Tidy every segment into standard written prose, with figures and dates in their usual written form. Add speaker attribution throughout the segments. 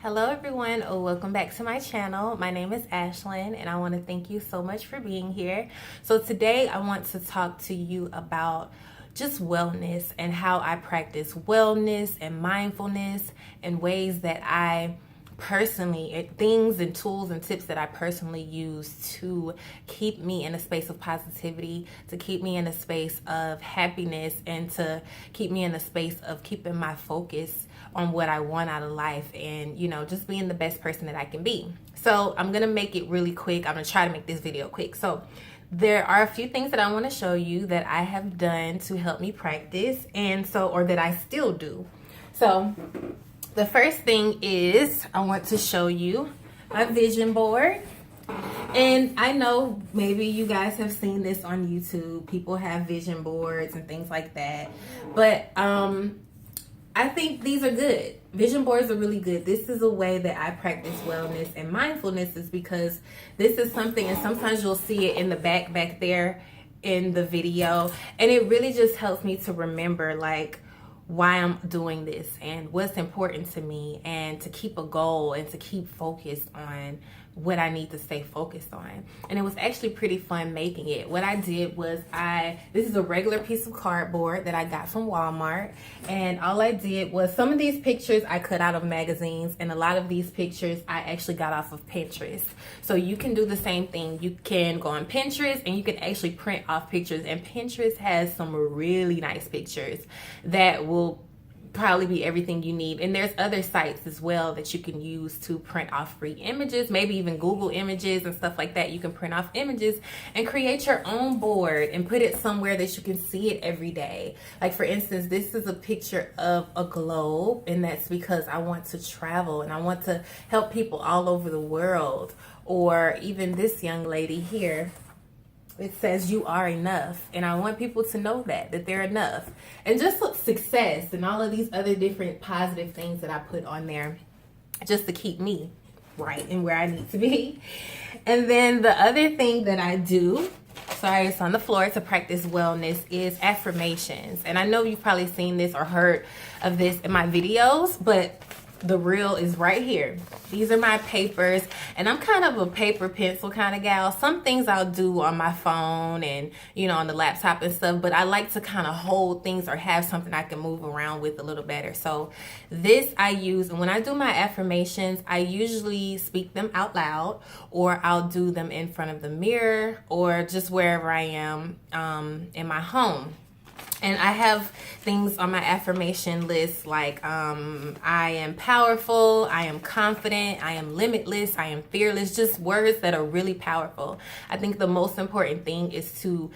Speaker 1: Hello everyone, welcome back to my channel. My name is Ashlyn and I want to thank you so much for being here. So today I want to talk to you about just wellness and how I practice wellness and mindfulness and ways that I personally, things and tools and tips that I personally use to keep me in a space of positivity, to keep me in a space of happiness, and to keep me in a space of keeping my focus on what I want out of life and, just being the best person that I can be. So I'm going to make it really quick. I'm going to try to make this video quick. So there are a few things that I want to show you that I have done to help me practice or that I still do. So the first thing is I want to show you my vision board. And I know maybe you guys have seen this on YouTube. People have vision boards and things like that. But I think these are good. Vision boards are really good. This is a way that I practice wellness and mindfulness, is because this is something, and sometimes you'll see it in the back there in the video. And it really just helps me to remember why I'm doing this and what's important to me, and to keep a goal and to keep focused on what I need to stay focused on. And it was actually pretty fun making it. What I did was this is a regular piece of cardboard that I got from Walmart, and all I did was, some of these pictures I cut out of magazines, and a lot of these pictures I actually got off of Pinterest. So you can do the same thing. You can go on Pinterest and you can actually print off pictures, and Pinterest has some really nice pictures that will probably be everything you need. And there's other sites as well that you can use to print off free images, maybe even Google Images and stuff like that. You can print off images and create your own board and put it somewhere that you can see it every day. Like, for instance, this is a picture of a globe, and that's because I want to travel and I want to help people all over the world. Or even this young lady here, it says you are enough, and I want people to know that they're enough. And just success and all of these other different positive things that I put on there just to keep me right and where I need to be. And then the other thing that I do, sorry, it's on the floor, to practice wellness is affirmations. And I know you've probably seen this or heard of this in my videos, but the real is right here. These are my papers, and I'm kind of a paper pencil kind of gal. Some things I'll do on my phone and, on the laptop and stuff, but I like to kind of hold things or have something I can move around with a little better. So this I use, and when I do my affirmations, I usually speak them out loud, or I'll do them in front of the mirror, or just wherever I am in my home. And I have things on my affirmation list like I am powerful, I am confident, I am limitless, I am fearless, just words that are really powerful. I think the most important thing is to,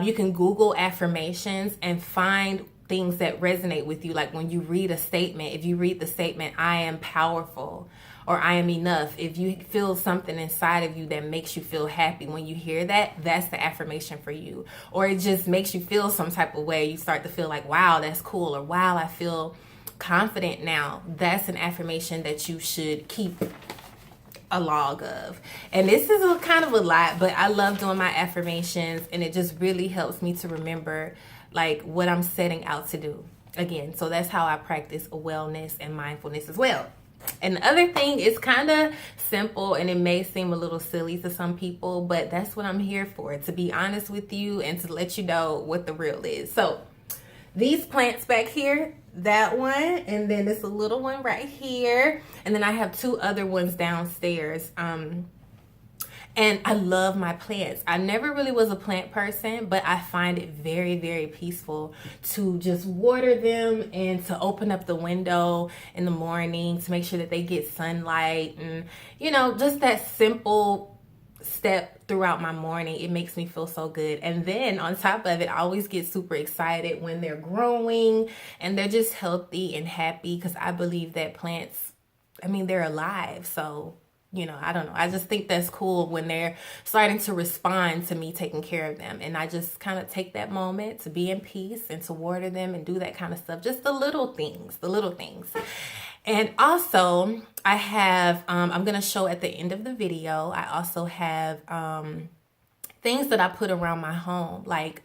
Speaker 1: you can Google affirmations and find things that resonate with you. Like when you read a statement, if you read the statement, I am powerful, or I am enough, if you feel something inside of you that makes you feel happy when you hear that, that's the affirmation for you. Or it just makes you feel some type of way. You start to feel like, wow, that's cool, or wow, I feel confident now. That's an affirmation that you should keep a log of. And this is kind of a lot, but I love doing my affirmations, and it just really helps me to remember what I'm setting out to do. Again, so that's how I practice wellness and mindfulness as well. And the other thing is kind of simple, and it may seem a little silly to some people, but that's what I'm here for, to be honest with you and to let you know what the real is. So these plants back here, that one, and then this little one right here, and then I have two other ones downstairs. And I love my plants. I never really was a plant person, but I find it very, very peaceful to just water them and to open up the window in the morning to make sure that they get sunlight, and, just that simple step throughout my morning. It makes me feel so good. And then on top of it, I always get super excited when they're growing and they're just healthy and happy, because I believe that plants, they're alive. So I don't know. I just think that's cool when they're starting to respond to me taking care of them. And I just kind of take that moment to be in peace and to water them and do that kind of stuff. Just the little things. And also I have, I'm going to show at the end of the video, I also have things that I put around my home, like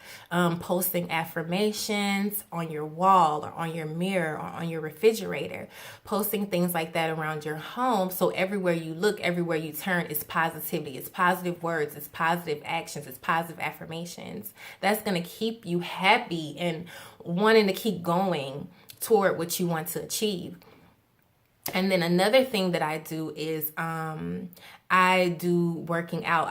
Speaker 1: posting affirmations on your wall or on your mirror or on your refrigerator, posting things like that around your home. So everywhere you look, everywhere you turn, it's positivity, it's positive words, it's positive actions, it's positive affirmations. That's going to keep you happy and wanting to keep going toward what you want to achieve. And then another thing that I do is I do working out.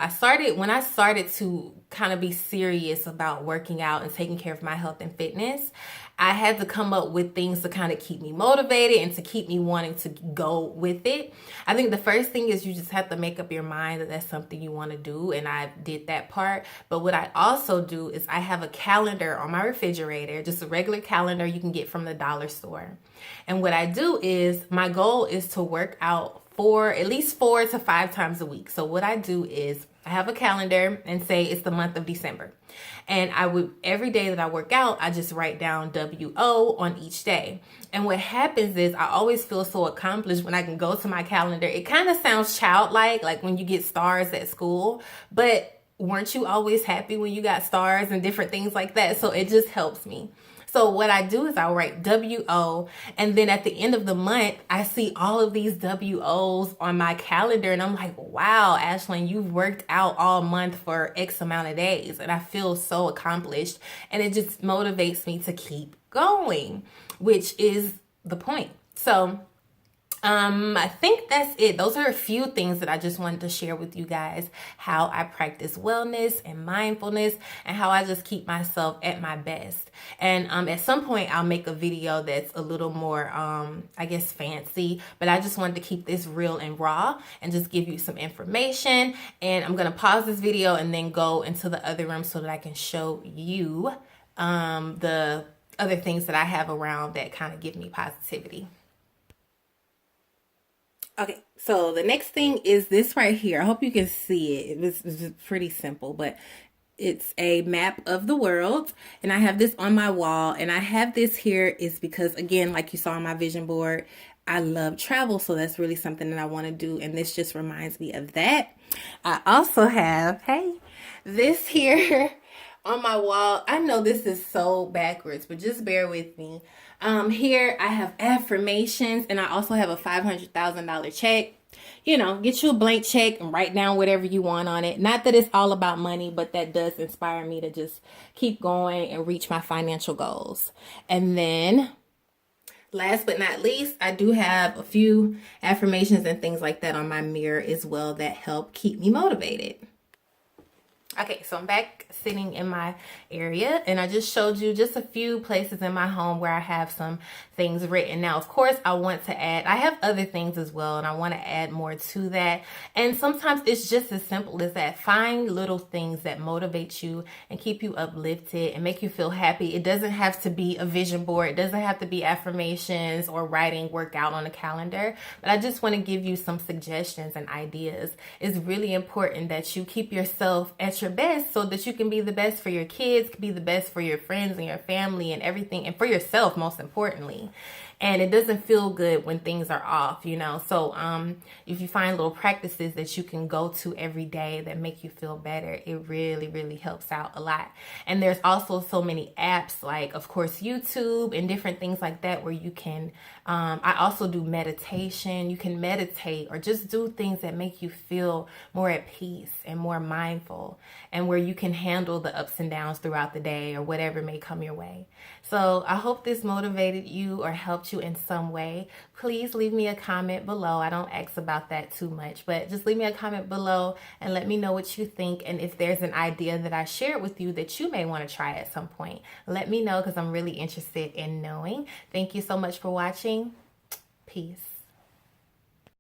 Speaker 1: When I started to kind of be serious about working out and taking care of my health and fitness, I had to come up with things to kind of keep me motivated and to keep me wanting to go with it. I think the first thing is you just have to make up your mind that that's something you want to do, and I did that part. But what I also do is I have a calendar on my refrigerator, just a regular calendar you can get from the dollar store. And what I do is my goal is to work out at least 4 to 5 times a week. So what I do is I have a calendar and say it's the month of December. And every day that I work out, I just write down WO on each day. And what happens is I always feel so accomplished when I can go to my calendar. It kind of sounds childlike, like when you get stars at school, but weren't you always happy when you got stars and different things like that? So it just helps me. So what I do is I write WO, and then at the end of the month, I see all of these WOs on my calendar, and I'm like, wow, Ashlyn, you've worked out all month for X amount of days, and I feel so accomplished, and it just motivates me to keep going, which is the point. So I think that's it. Those are a few things that I just wanted to share with you guys, how I practice wellness and mindfulness and how I just keep myself at my best. And at some point I'll make a video that's a little more, I guess, fancy, but I just wanted to keep this real and raw and just give you some information. And I'm going to pause this video and then go into the other room so that I can show you the other things that I have around that kind of give me positivity. Okay, so the next thing is this right here. I hope you can see it. It's pretty simple, but it's a map of the world, and I have this on my wall. And I have this here is because, again, like you saw on my vision board, I love travel, so that's really something that I want to do, and this just reminds me of that. I also have, this here on my wall. I know this is so backwards, but just bear with me. Here I have affirmations, and I also have a $500,000 check. You know, get you a blank check and write down whatever you want on it. Not that it's all about money, but that does inspire me to just keep going and reach my financial goals. And then last but not least, I do have a few affirmations and things like that on my mirror as well that help keep me motivated. Okay, so I'm back sitting in my area, and I just showed you just a few places in my home where I have some things written. Now, of course, I have other things as well, and I want to add more to that. And sometimes it's just as simple as that. Find little things that motivate you and keep you uplifted and make you feel happy. It doesn't have to be a vision board. It doesn't have to be affirmations or writing workout on a calendar, but I just want to give you some suggestions and ideas. It's really important that you keep yourself at your best so that you can be the best for your kids, be the best for your friends and your family and everything, and for yourself most importantly. And it doesn't feel good when things are off, you know. So if you find little practices that you can go to every day that make you feel better, it really, really helps out a lot. And there's also so many apps, like, of course, YouTube and different things like that, where you can, I also do meditation. You can meditate or just do things that make you feel more at peace and more mindful, and where you can handle the ups and downs throughout the day or whatever may come your way. So I hope this motivated you or helped you in some way. Please leave me a comment below. I don't ask about that too much, but just leave me a comment below and let me know what you think. And if there's an idea that I shared with you that you may want to try at some point, let me know, because I'm really interested in knowing. Thank you so much for watching. Peace.